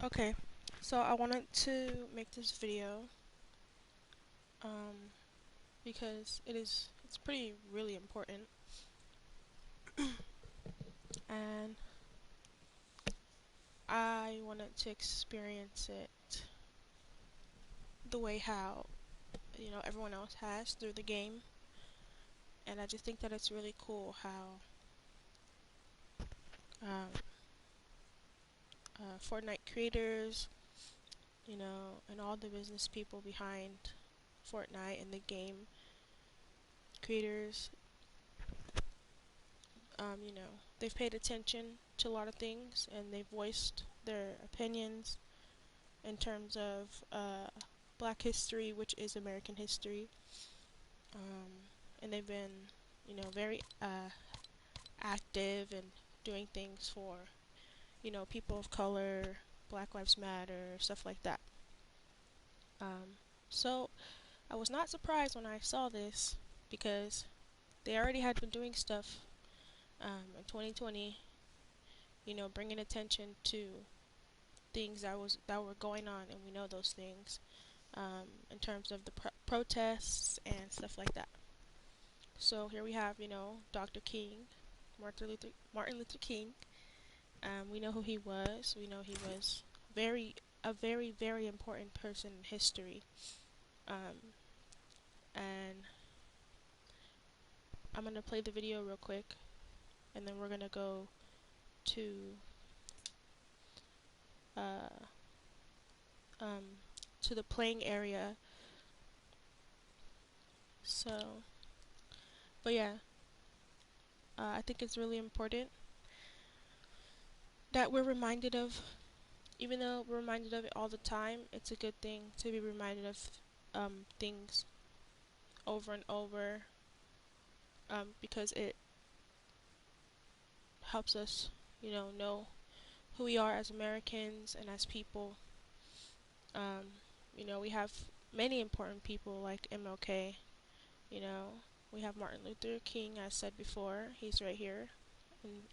Okay, so I wanted to make this video um, because it's pretty really important, and I wanted to experience it the way how everyone else has through the game, and I just think that it's really cool how um, Fortnite creators, and all the business people behind Fortnite and the game creators, they've paid attention to a lot of things and they've voiced their opinions in terms of Black history, which is American history, and they've been, very active and doing things for, people of color, Black Lives Matter, stuff like that. So I was not surprised when I saw this because they already had been doing stuff in 2020, bringing attention to things that were going on, and we know those things in terms of the protests and stuff like that. So here we have, Dr. King, Martin Luther King. We know who he was. We know he was a very, very important person in history. Um, and I'm gonna play the video real quick, and then we're gonna go to uh, um, to the playing area. So, but yeah, I think it's really important that we're reminded of, even though we're reminded of it all the time, it's a good thing to be reminded of things over and over, because it helps us, know who we are as Americans and as people. Um, we have many important people like MLK. You know, we have Martin Luther King, as said before. He's right here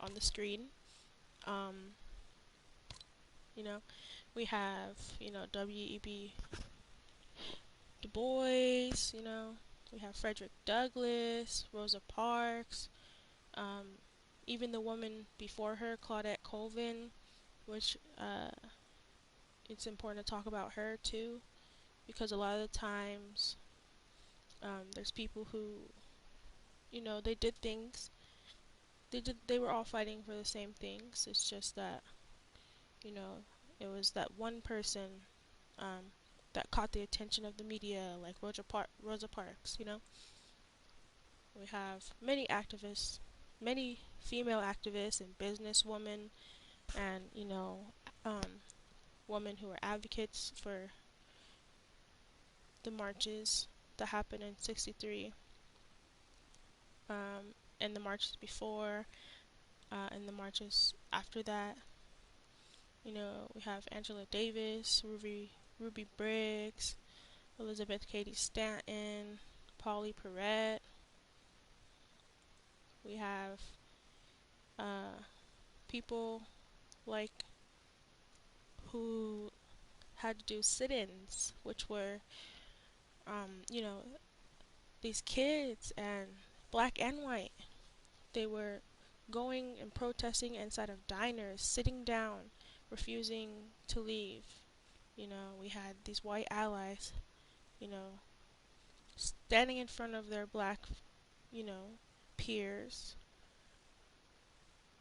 on the screen. Um, you know, we have, W.E.B. Du Bois, we have Frederick Douglass, Rosa Parks, um, even the woman before her, Claudette Colvin, which it's important to talk about her too, because a lot of the times there's people who, they did things. They were all fighting for the same things. It's just that, you know, it was that one person um, that caught the attention of the media, like Rosa Parks. We have many activists, many female activists and businesswomen, and um, women who are advocates for the marches that happened in '63, and the marches before, and the marches after that. We have Angela Davis, Ruby Briggs, Elizabeth Cady Stanton, Polly Perrette. We have uh, people like who had to do sit-ins, which were, these kids, and black and white. They were going and protesting inside of diners, sitting down, refusing to leave. We had these white allies, you know, standing in front of their black, you know, peers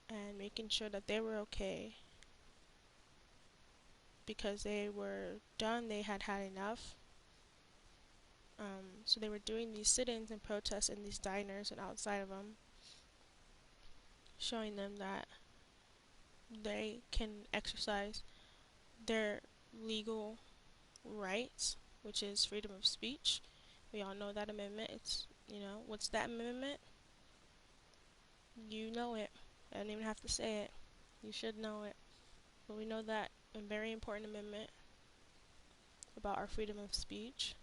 and making sure that they were okay because they were done, they had had enough. So they were doing these sit-ins and protests in these diners and outside of them, showing them that they can exercise their legal rights, which is freedom of speech. We all know that amendment. What's that amendment? You know it. I don't even have to say it. You should know it. But we know that a very important amendment about our freedom of speech.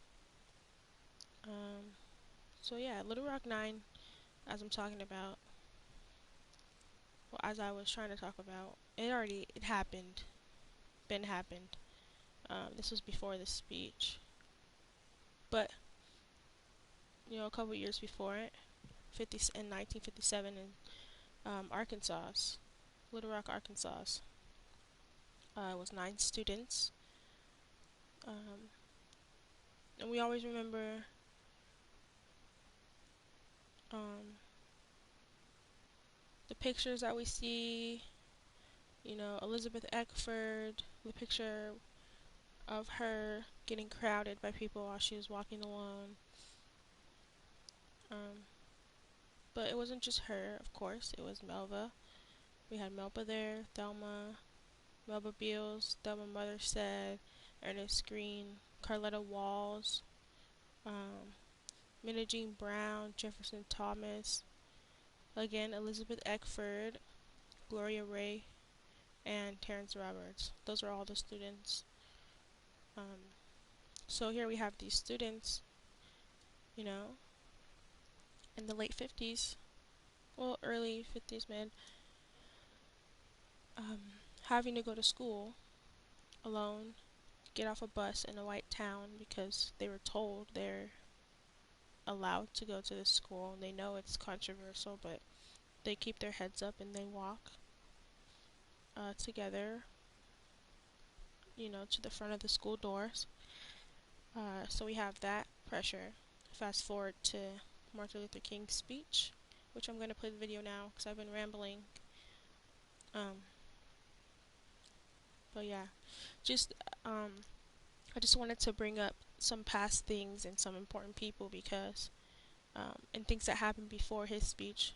Um, so yeah, Little Rock 9, as I'm talking about, well, as I was trying to talk about, it happened. been happened. This was before the speech, but a couple years before it, in 1957 in Arkansas, Little Rock, Arkansas. It was 9 students, um, and we always remember um, the pictures that we see. Elizabeth Eckford, the picture of her getting crowded by people while she was walking alone. Um, but it wasn't just her, of course. It was Melva. We had Melba there, Thelma, Melba Beals, Thelma Mothersted, Ernest Green, Carletta Walls, um, Minna Jean Brown, Jefferson Thomas, again Elizabeth Eckford, Gloria Ray, and Terrence Roberts. Those are all the students. So here we have these students, you know, in the late 50s, well, early 50s, mid, having to go to school alone, get off a bus in a white town because they were told they're allowed to go to this school. They know it's controversial, but they keep their heads up and they walk together, to the front of the school doors. So we have that pressure. Fast forward to Martin Luther King's speech, which I'm going to play the video now because I've been rambling. But yeah, just I just wanted to bring up some past things and some important people because and things that happened before his speech,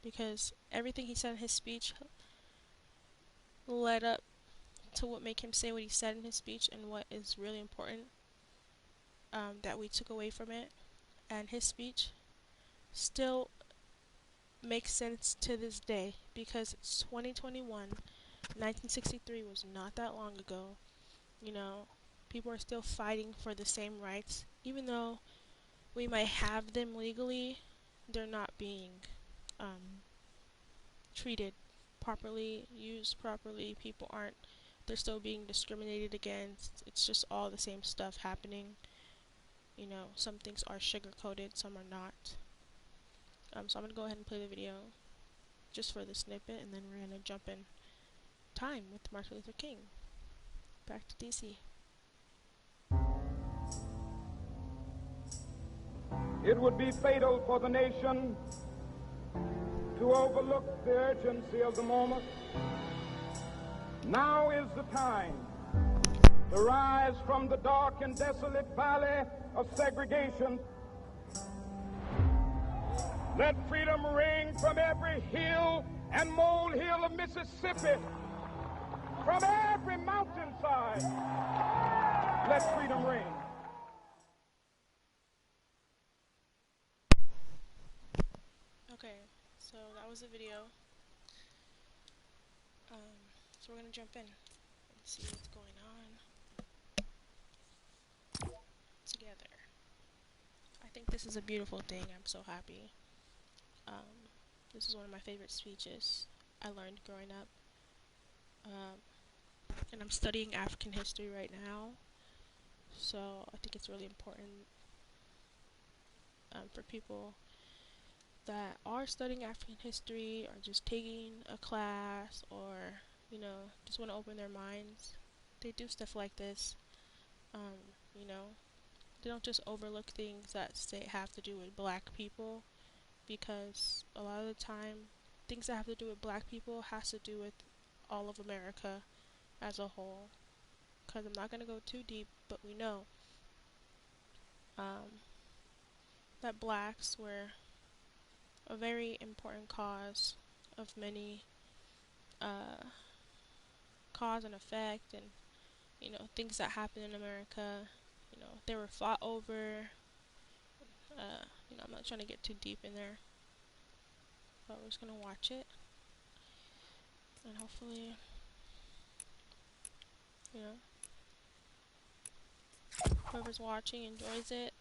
because everything he said in his speech led up to what made him say what he said in his speech and what is really important that we took away from it. And his speech still makes sense to this day because it's 2021. 1963 was not that long ago. People are still fighting for the same rights, even though we might have them legally. They're not being treated properly, used properly. People aren't. They're still being discriminated against. It's just all the same stuff happening. Some things are sugar coated, some are not. So I'm gonna go ahead and play the video just for the snippet, and then we're gonna jump in time with Martin Luther King. Back to DC. It would be fatal for the nation to overlook the urgency of the moment. Now is the time to rise from the dark and desolate valley of segregation. Let freedom ring from every hill and molehill of Mississippi, from every mountainside. Let freedom ring. Okay, so that was the video. So we're gonna jump in and see what's going on together. I think this is a beautiful thing. I'm so happy. This is one of my favorite speeches I learned growing up. And I'm studying African history right now, so I think it's really important for people that are studying African history or just taking a class or, just want to open their minds. They do stuff like this. You know, they don't just overlook things that have to do with black people, because a lot of the time things that have to do with black people has to do with all of America as a whole. Because I'm not going to go too deep, but we know that blacks were a very important cause of many cause and effect, and things that happen in America. They were fought over. I'm not trying to get too deep in there, but we're just gonna watch it, and hopefully, whoever's watching enjoys it.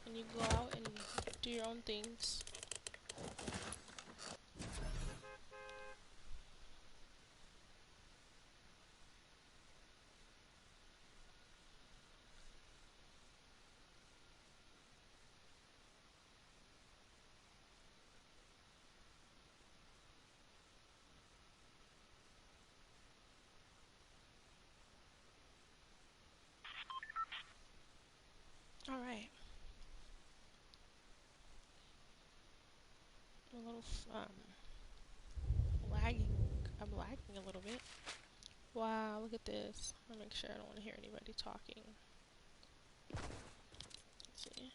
And you go out and do your own things. All right. I'm a little lagging. I'm lagging a little bit. Wow, look at this. I'll make sure I don't want to hear anybody talking. Let's see.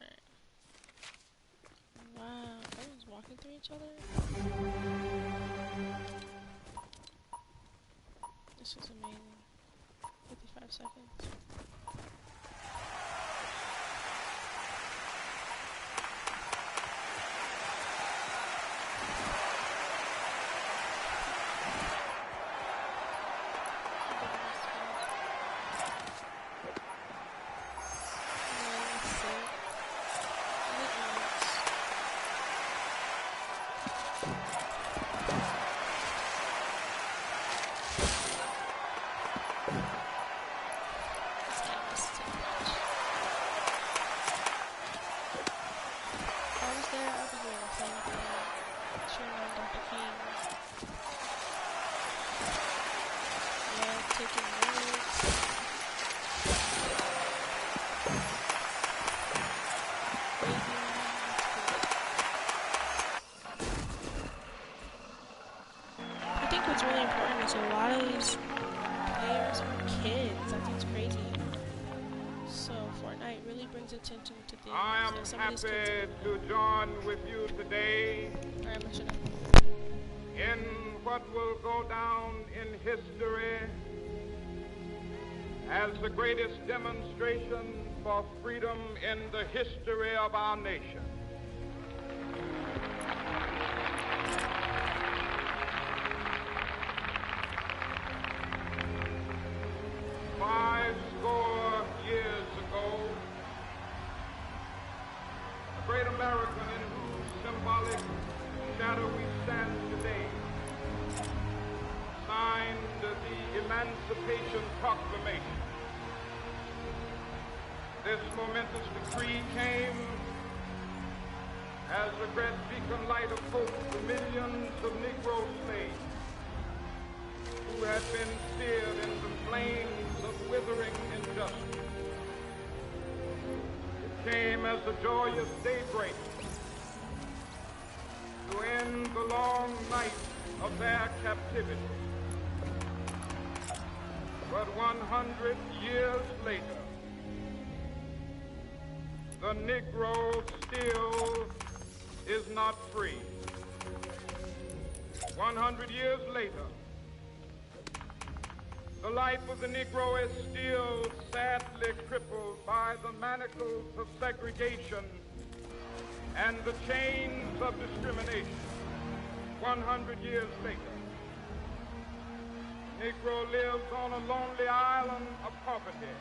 Alright. Wow, everyone's walking through each other. This is amazing. 55 seconds. I think what's really important is a lot of these players are kids. I think it's crazy. So Fortnite really brings attention to things I am that some of these kids happy to join with you today Alright, I'm shut up. in what will go down in history as the greatest demonstration for freedom in the history of our nation. Years ago, a great American in whose symbolic shadow we stand today signed the Emancipation Proclamation. This momentous decree came as a great beacon light of hope to millions of Negro slaves who had been seared in the flames of withering injustice. It came as a joyous daybreak to end the long night of their captivity. But 100 years later, the Negro still is not free. 100 years later, the life of the Negro is still sadly crippled by the manacles of segregation and the chains of discrimination. 100 years later, Negro lives on a lonely island of poverty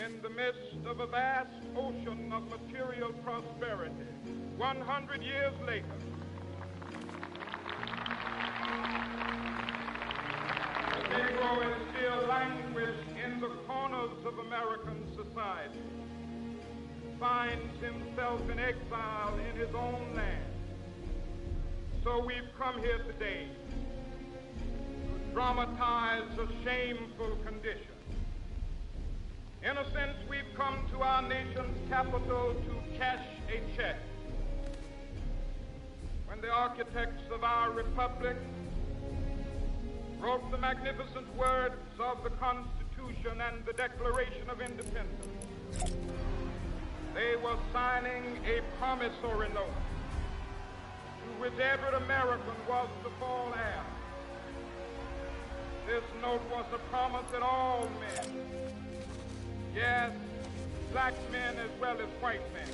in the midst of a vast ocean of material prosperity. 100 years later, the Negro is still languished in the corners of American society, finds himself in exile in his own land. So we've come here today to dramatize a shameful condition. In a sense, we've come to our nation's capital to cash a check. When the architects of our republic wrote the magnificent words of the Constitution and the Declaration of Independence, they were signing a promissory note to which every American was to fall heir. This note was a promise that all men, yes, black men as well as white men,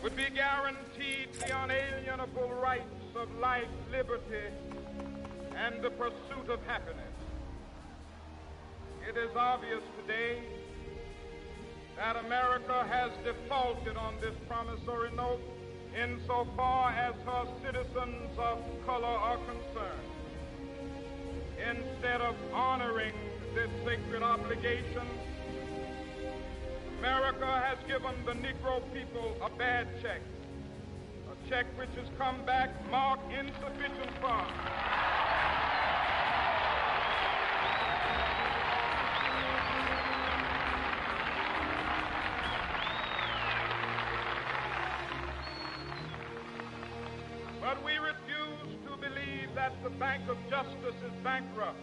would be guaranteed the unalienable rights of life, liberty, and the pursuit of happiness. It is obvious today that America has defaulted on this promissory note insofar as her citizens of color are concerned. Instead of honoring this sacred obligation, America has given the Negro people a bad check, a check which has come back marked insufficient funds. But we refuse to believe that the Bank of Justice is bankrupt.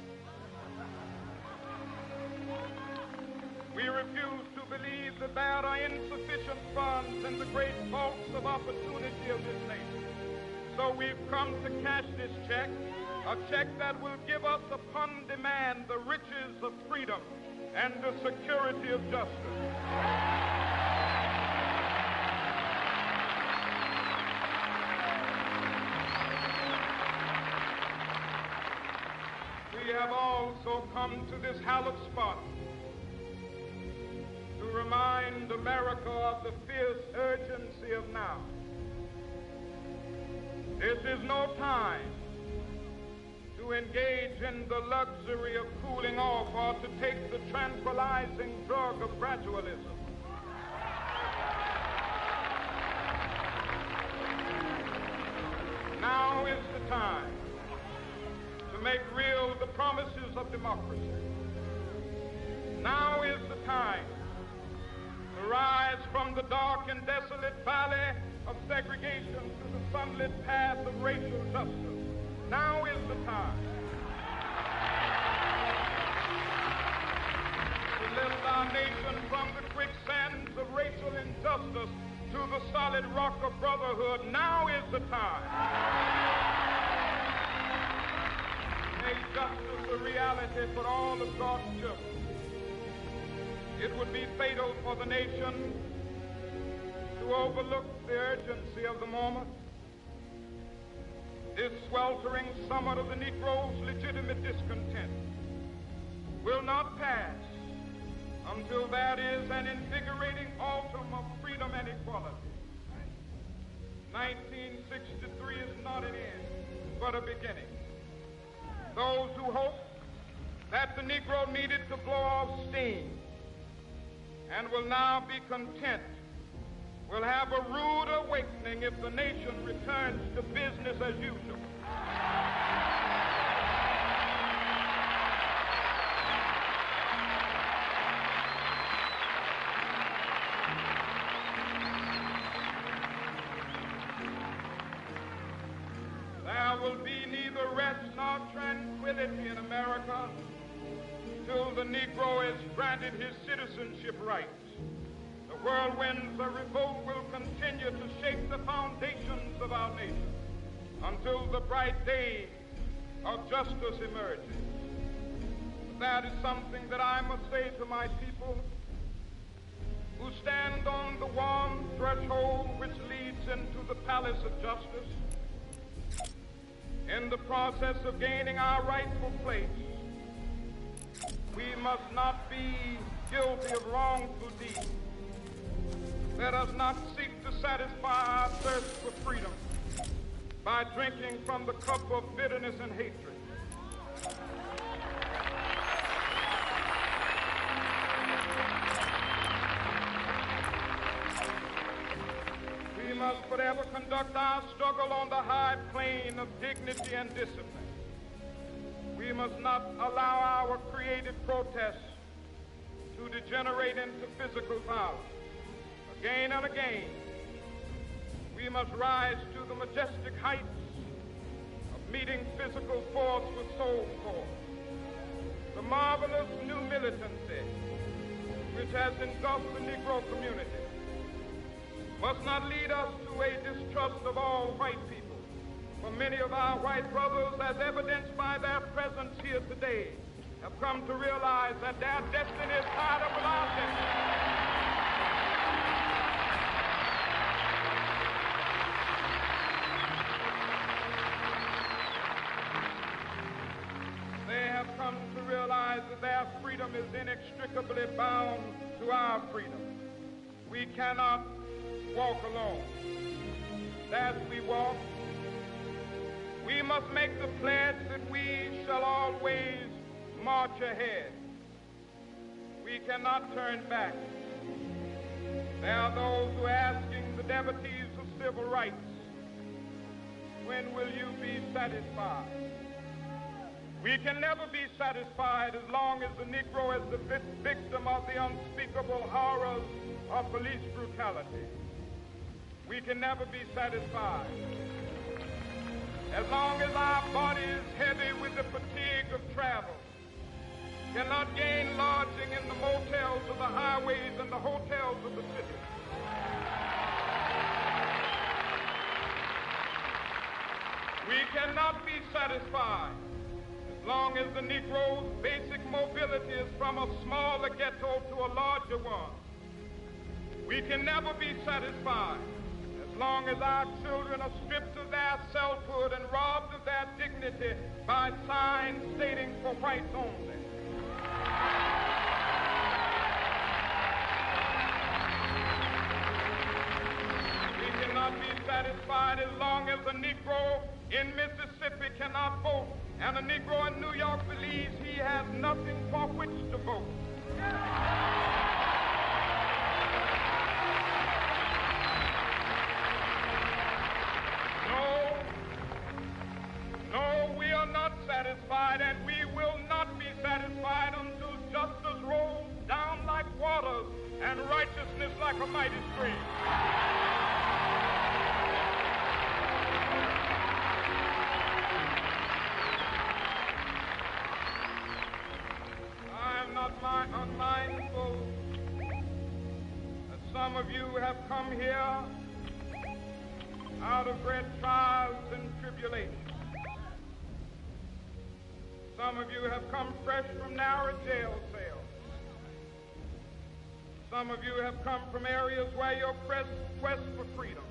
We refuse to believe that there are insufficient funds in the great vaults of opportunity of this nation. So we've come to cash this check, a check that will give us upon demand the riches of freedom and the security of justice. We have also come to this hallowed spot to remind America of the fierce urgency of now. This is no time to engage in the luxury of cooling off or to take the tranquilizing drug of gradualism. Now is the time to make real the promises of democracy. Now is the time to rise from the dark and desolate valley of segregation to the sunlit path of racial justice. Now is the time to lift our nation from the quicksands of racial injustice to the solid rock of brotherhood. Now is the time. Make justice a reality for all of God's children. It would be fatal for the nation to overlook the urgency of the moment. This sweltering summer of the Negro's legitimate discontent will not pass until there is an invigorating autumn of freedom and equality. 1963 is not an end, but a beginning. Those who hope that the Negro needed to blow off steam and will now be content will have a rude awakening if the nation returns to business as usual. There will be neither rest nor tranquility in America till the Negro is granted his citizenship rights. The whirlwinds of revolt will continue to shake the foundations of our nation until the bright day of justice emerges. But that is something that I must say to my people who stand on the warm threshold which leads into the palace of justice. In the process of gaining our rightful place, we must not be guilty of wrongful deeds. Let us not seek to satisfy our thirst for freedom by drinking from the cup of bitterness and hatred. We must forever conduct our struggle on the high plane of dignity and discipline. We must not allow our creative protests to degenerate into physical violence. Again and again, we must rise to the majestic heights of meeting physical force with soul force. The marvelous new militancy which has engulfed the Negro community must not lead us to a distrust of all white people. For many of our white brothers, as evidenced by their presence here today, have come to realize that their destiny is tied up with our destiny. They have come to realize that their freedom is inextricably bound to our freedom. We cannot walk alone. As we walk, we must make the pledge that we shall always march ahead. We cannot turn back. There are those who are asking the devotees of civil rights, when will you be satisfied? We can never be satisfied as long as the Negro is the victim of the unspeakable horrors of police brutality. We can never be satisfied as long as our body is heavy with the fatigue of travel, cannot gain lodging in the motels of the highways and the hotels of the city. We cannot be satisfied as long as the Negro's basic mobility is from a smaller ghetto to a larger one. We can never be satisfied as long as our children are stripped of their selfhood and robbed of their dignity by signs stating for whites only. We cannot be satisfied as long as a Negro in Mississippi cannot vote and a Negro in New York believes he has nothing for which to vote. No, we are not satisfied, and we will not be satisfied until justice rolls down like waters and righteousness like a mighty stream. I am not unmindful that some of you have come here out of great trials and tribulations. Some of you have come fresh from narrow jail cells. Some of you have come from areas where your quest for freedom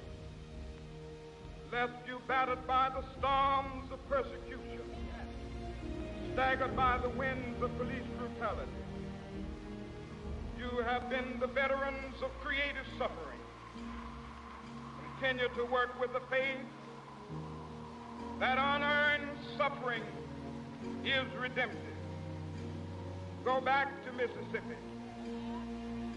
left you battered by the storms of persecution, staggered by the winds of police brutality. You have been the veterans of creative suffering. Continue to work with the faith that unearned suffering is redemptive. Go back to Mississippi.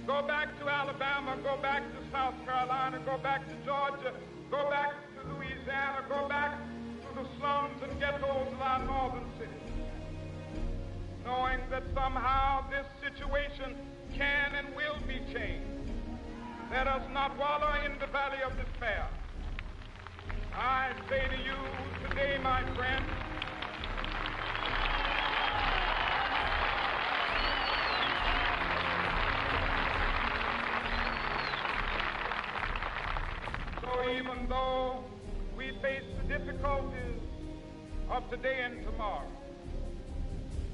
Go back to Alabama. Go back to South Carolina. Go back to Georgia. Go back to Louisiana. Go back to the slums and ghettos of our northern cities, knowing that somehow this situation can and will be changed. Let us not wallow in the valley of despair. I say to you today, my friends, so even though we face the difficulties of today and tomorrow,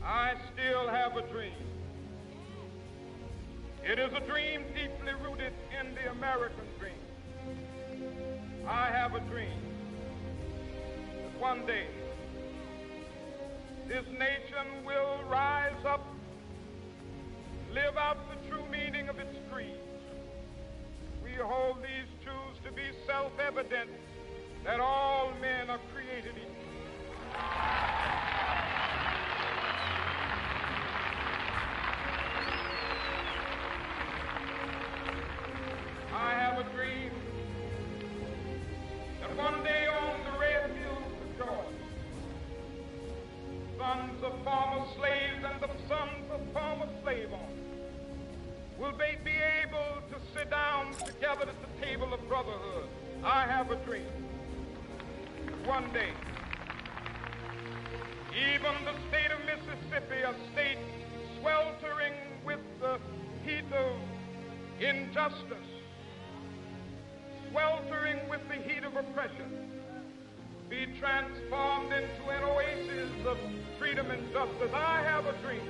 I still have a dream. It is a dream deeply rooted in the American dream. I have a dream that one day this nation will rise up, live out the true meaning of its creed. We hold these truths to be self-evident, that all men are created equal. I have a dream that one day on the red hills of Georgia, sons of former slaves and the sons of former slave owners will they be able to sit down together at the table of brotherhood. I have a dream that one day even the state of Mississippi, a state sweltering with the heat of injustice, sweltering with the heat of oppression, be transformed into an oasis of freedom and justice. I have a dream.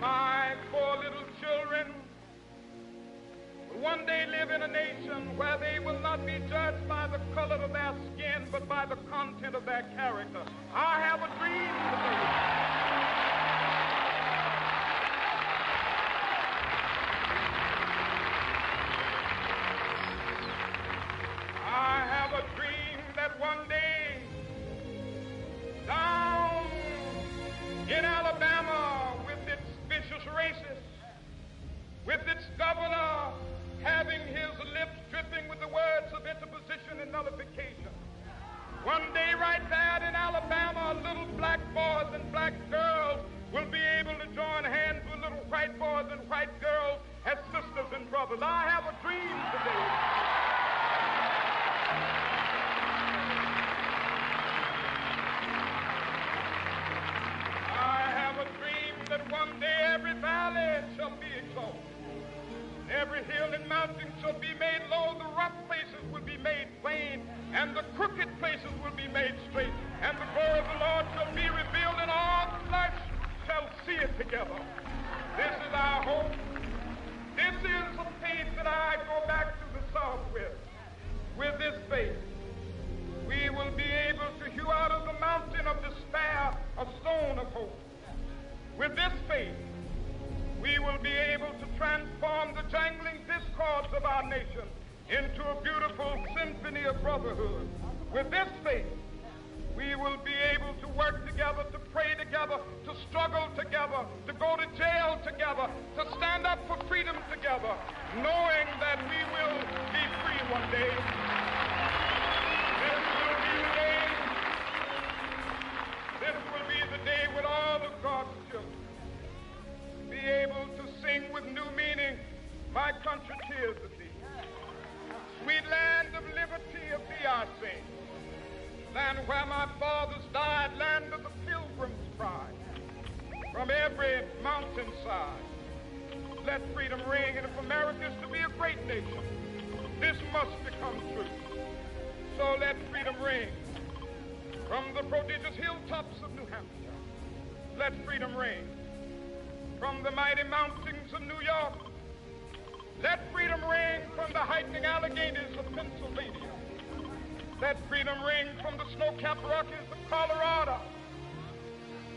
My poor little children will one day live in a nation where they will not be judged by the color of their skin, but by the content of their character. I have a dream today. I have a dream that one day down in Alabama, with its vicious racists, with its governor having his lips dripping with the words of interposition and nullification, one day right there in Alabama, little black boys and black and the crooked places will be made straight, and the glory of the Lord shall be revealed, and all flesh shall see it together. This is our hope. This is the faith that I go back to the South with. With this faith, we will be able to hew out of the mountain of despair a stone of hope. With this faith, we will be able to transform the jangling discords of our nation into a beautiful symphony of brotherhood. With this faith, we will be able to work together, to pray together, to struggle together, to go to jail together, to stand up for freedom together, knowing that we will be free one day. This will be the day. This will be the day when all of God's children be able to sing with new meaning, "My country tears of thee." Sweet land of liberty of thee I sing. Land where my fathers died, land of the pilgrim's pride. From every mountainside, let freedom ring. And if America is to be a great nation, this must become true. So let freedom ring. From the prodigious hilltops of New Hampshire, let freedom ring. From the mighty mountains of New York, let freedom ring. From the hiking Alleghenies of Pennsylvania, let freedom ring. From the snow-capped Rockies of Colorado,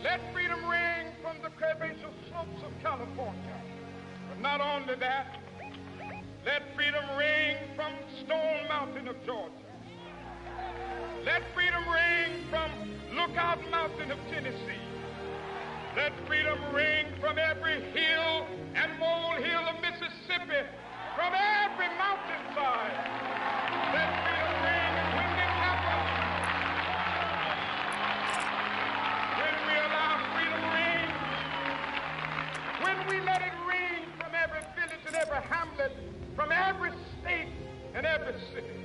let freedom ring. From the curvaceous slopes of California. But not only that, let freedom ring from Stone Mountain of Georgia. Let freedom ring from Lookout Mountain of Tennessee. Let freedom ring from every hill and molehill of Mississippi, from every mountainside. Let freedom ring, and when it happens, when we allow freedom ring, when we let it ring from every village and every hamlet, from every state and every city,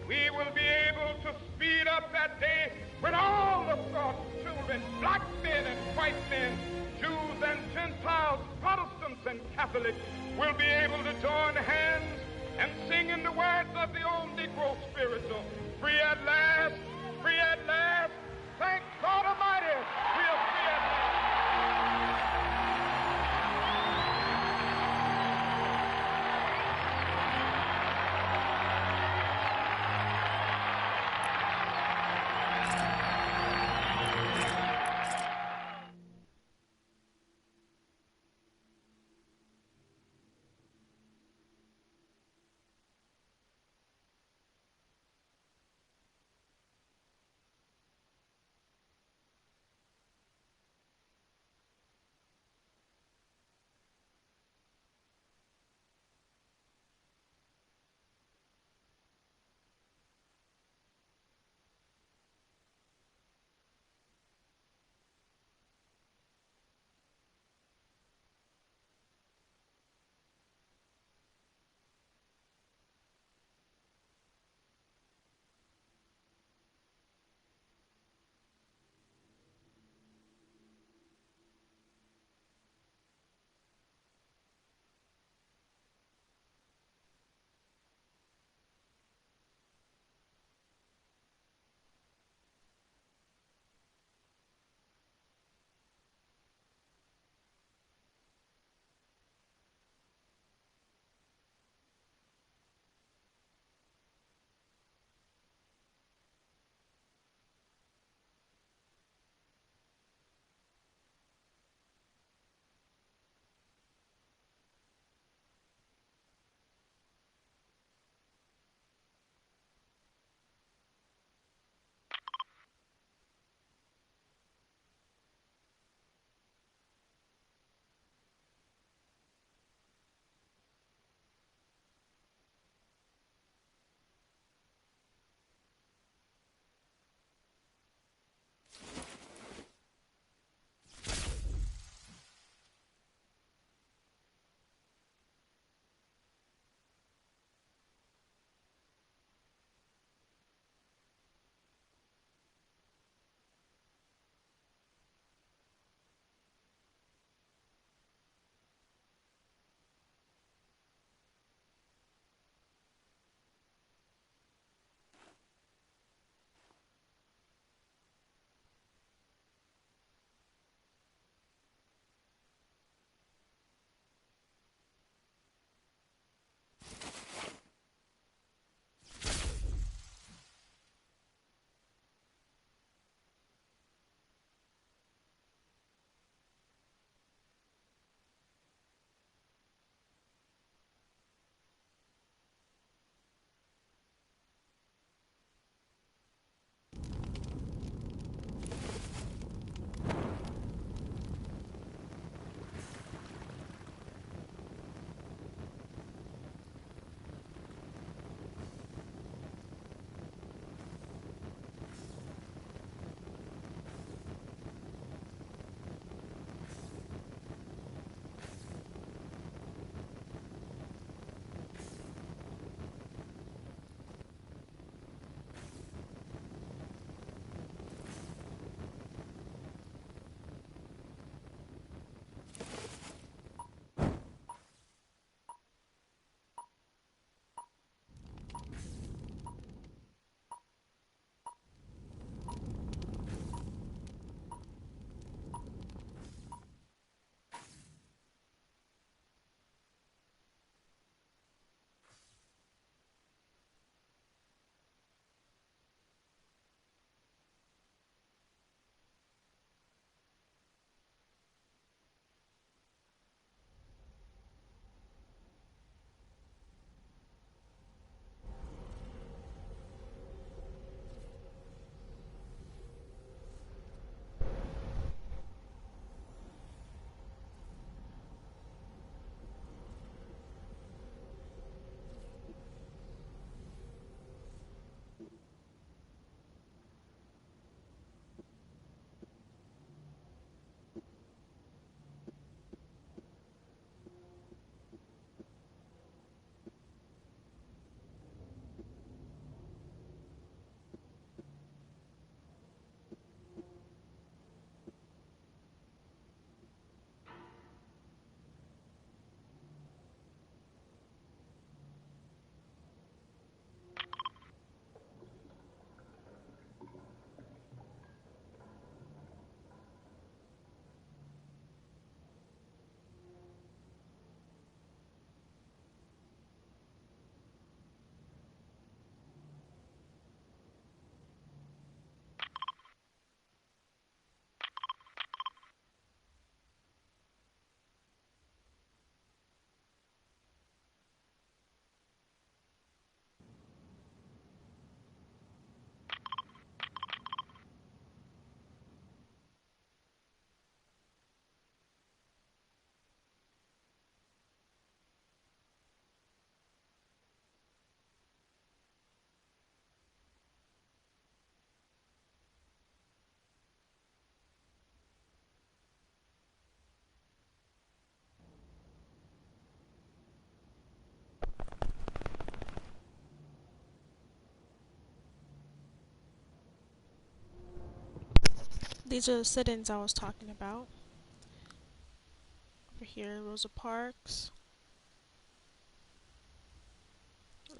we will be able to speed up that day when all of God's children, black men and white men, Jews and Gentiles, Protestants and Catholics, will be able to join hands and sing in the words of the old Negro spiritual, "Free at last, free at last, thank God Almighty, we are free at last." These are the sit-ins I was talking about. Over here, Rosa Parks,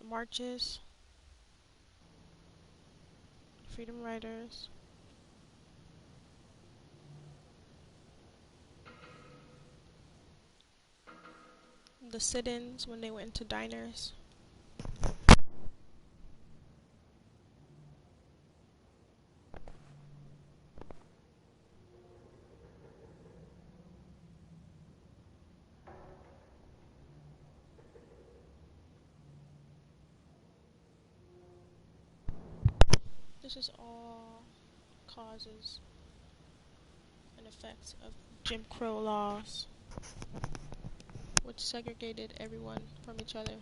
marches, freedom riders, the sit-ins when they went into diners. This is all causes and effects of Jim Crow laws, which segregated everyone from each other.